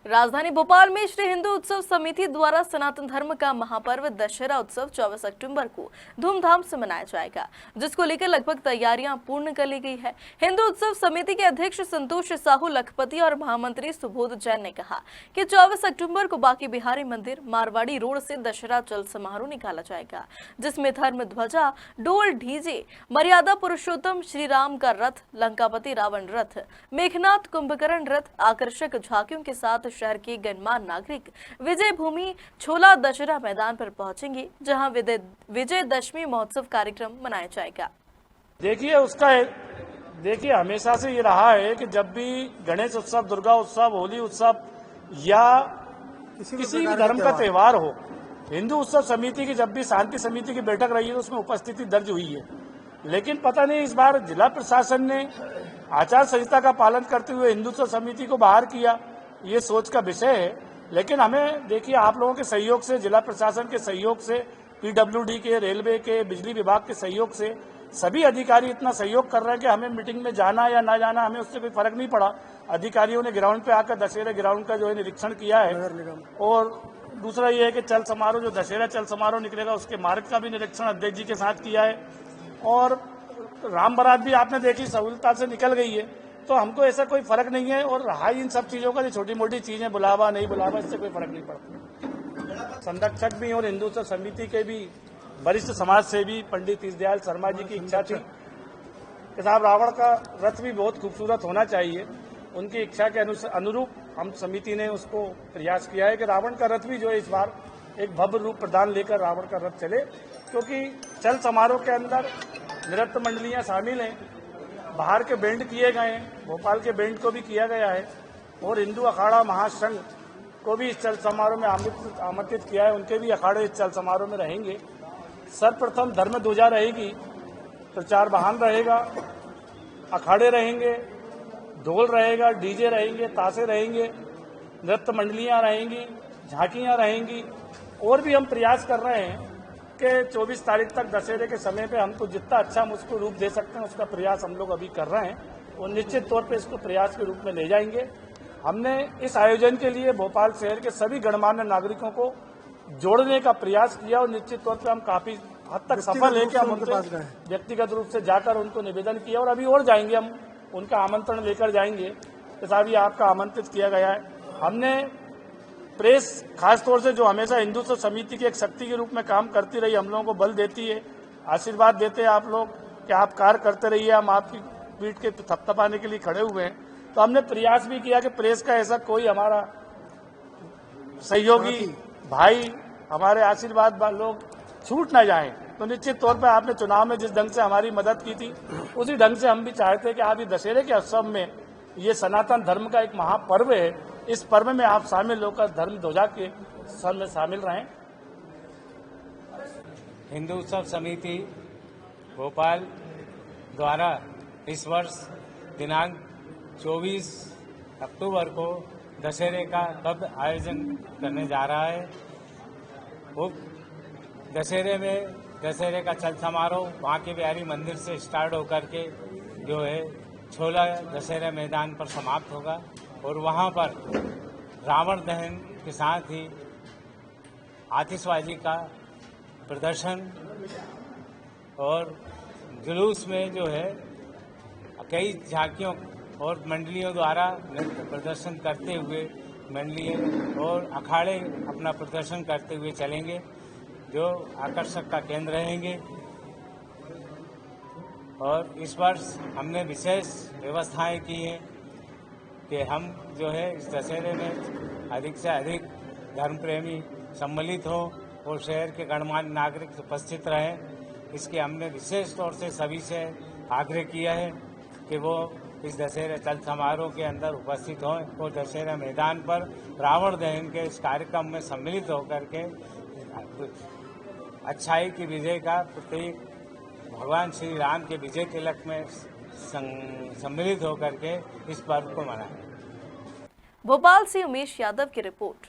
राजधानी भोपाल में श्री हिंदू उत्सव समिति द्वारा सनातन धर्म का महापर्व दशहरा उत्सव 24 अक्टूबर को धूमधाम से मनाया जाएगा, जिसको लेकर लगभग तैयारियां पूर्ण कर ली गई है। हिंदू उत्सव समिति के अध्यक्ष संतोष साहू लखपति और महामंत्री सुबोध जैन ने कहा कि 24 अक्टूबर को बाकी बिहारी मंदिर मारवाड़ी रोड से दशहरा चल समारोह निकाला जाएगा, जिसमें धर्म ध्वजा, डोल, डीजे, मर्यादा पुरुषोत्तम श्री राम का रथ, लंकापति रावण रथ, मेघनाथ कुंभकर्ण रथ, आकर्षक झांकियों के साथ शहर के गणमान्य नागरिक विजय भूमि छोला दशहरा मैदान पर पहुंचेंगे, जहां विजयदशमी महोत्सव कार्यक्रम मनाया जाएगा। देखिए हमेशा से ये रहा है कि जब भी गणेश उत्सव, दुर्गा उत्सव, होली उत्सव या किसी भी धर्म का त्योहार हो, हिंदू उत्सव समिति की जब भी शांति समिति की बैठक रही है तो उसमें उपस्थिति दर्ज हुई है। लेकिन पता नहीं इस बार जिला प्रशासन ने आचार संहिता का पालन करते हुए हिंदू उत्सव समिति को बाहर किया, ये सोच का विषय है। लेकिन हमें देखिए आप लोगों के सहयोग से, जिला प्रशासन के सहयोग से, पीडब्ल्यूडी के, रेलवे के, बिजली विभाग के सहयोग से सभी अधिकारी इतना सहयोग कर रहे हैं कि हमें मीटिंग में जाना या ना जाना हमें उससे कोई फर्क नहीं पड़ा। अधिकारियों ने ग्राउंड पे आकर दशहरा ग्राउंड का जो है निरीक्षण किया है, और दूसरा ये है कि चल समारोह जो दशहरा चल समारोह निकलेगा उसके मार्ग का भी निरीक्षण अध्यक्ष जी के साथ किया है, और राम बारात भी आपने देखी सहूलता से निकल गई है। तो हमको ऐसा कोई फर्क नहीं है, और रहा इन सब चीजों का जो छोटी मोटी चीजें, बुलावा नहीं बुलावा, इससे कोई फर्क नहीं पड़ता। संरक्षक भी और हिंदू उत्सव समिति के भी वरिष्ठ समाज सेवी पंडित दीनदयाल शर्मा जी की इच्छा थी कि साहब रावण का रथ भी बहुत खूबसूरत होना चाहिए। उनकी इच्छा के अनुरूप हम समिति ने उसको प्रयास किया है कि रावण का रथ भी जो है इस बार एक भव्य रूप प्रदान लेकर रावण का रथ चले, क्योंकि चल समारोह के अंदर नृत्य मंडलियां शामिल हैं, बाहर के बैंड किए गए हैं, भोपाल के बैंड को भी किया गया है, और हिंदू अखाड़ा महासंघ को भी इस चल समारोह में आमंत्रित किया है। उनके भी अखाड़े इस चल समारोह में रहेंगे। सर्वप्रथम धर्म ध्वजा रहेगी, प्रचार वाहन रहेगा, अखाड़े रहेंगे, ढोल रहेगा, डीजे रहेंगे, ताशे रहेंगे, नृत्य मंडलियां रहेंगी, झांकियां रहेंगी। और भी हम प्रयास कर रहे हैं कि 24 तारीख तक दशहरे के समय पे हमको जितना अच्छा हम उसको रूप दे सकते हैं उसका प्रयास हम लोग अभी कर रहे हैं, और निश्चित तौर पे इसको प्रयास के रूप में ले जाएंगे। हमने इस आयोजन के लिए भोपाल शहर के सभी गणमान्य नागरिकों को जोड़ने का प्रयास किया, और निश्चित तौर पे हम काफी हद तक सफल है कि हम उनके व्यक्तिगत रूप से जाकर उनको निवेदन किया, और अभी और जाएंगे, हम उनका आमंत्रण लेकर जाएंगे कि साहब ये आपका आमंत्रित किया गया है। हमने प्रेस खासतौर से जो हमेशा हिंदू उत्सव समिति की एक शक्ति के रूप में काम करती रही, हम लोगों को बल देती है, आशीर्वाद देते हैं आप लोग कि आप कार्य करते रहिए, हम आपकी पीठ के थपथपाने के लिए खड़े हुए हैं। तो हमने प्रयास भी किया कि प्रेस का ऐसा कोई हमारा सहयोगी भाई, हमारे आशीर्वाद लोग छूट ना जाएं। तो निश्चित तौर पर आपने चुनाव में जिस ढंग से हमारी मदद की थी, उसी ढंग से हम भी चाहते हैं कि आप ये दशहरे के उत्सव में, ये सनातन धर्म का एक महापर्व है, इस पर्व में आप शामिल होकर धर्म ध्वजा के सर में शामिल रहें। हिंदू उत्सव समिति भोपाल द्वारा इस वर्ष दिनांक 24 अक्टूबर को दशहरे का भव्य आयोजन करने जा रहा है। वो दशहरे का चल समारोह बांके बिहारी मंदिर से स्टार्ट होकर के जो है छोला दशहरा मैदान पर समाप्त होगा, और वहां पर रावण दहन के साथ ही आतिशबाजी का प्रदर्शन, और जुलूस में जो है कई झांकियों और मंडलियों द्वारा नृत्य प्रदर्शन करते हुए मंडलियां और अखाड़े अपना प्रदर्शन करते हुए चलेंगे, जो आकर्षक का केंद्र रहेंगे। और इस वर्ष हमने विशेष व्यवस्थाएं की हैं कि हम जो है इस दशहरे में अधिक से अधिक धर्म प्रेमी सम्मिलित हों और शहर के गणमान्य नागरिक उपस्थित रहें। इसके हमने विशेष तौर से सभी से आग्रह किया है कि वो इस दशहरा चल समारोह के अंदर उपस्थित हों और दशहरा मैदान पर रावण दहन के इस कार्यक्रम में सम्मिलित होकर के अच्छाई की विजय का प्रतीक भगवान श्री राम के विजय तिलक में सम्मिलित होकर के इस पर्व को मनाएं। भोपाल से उमेश यादव की रिपोर्ट।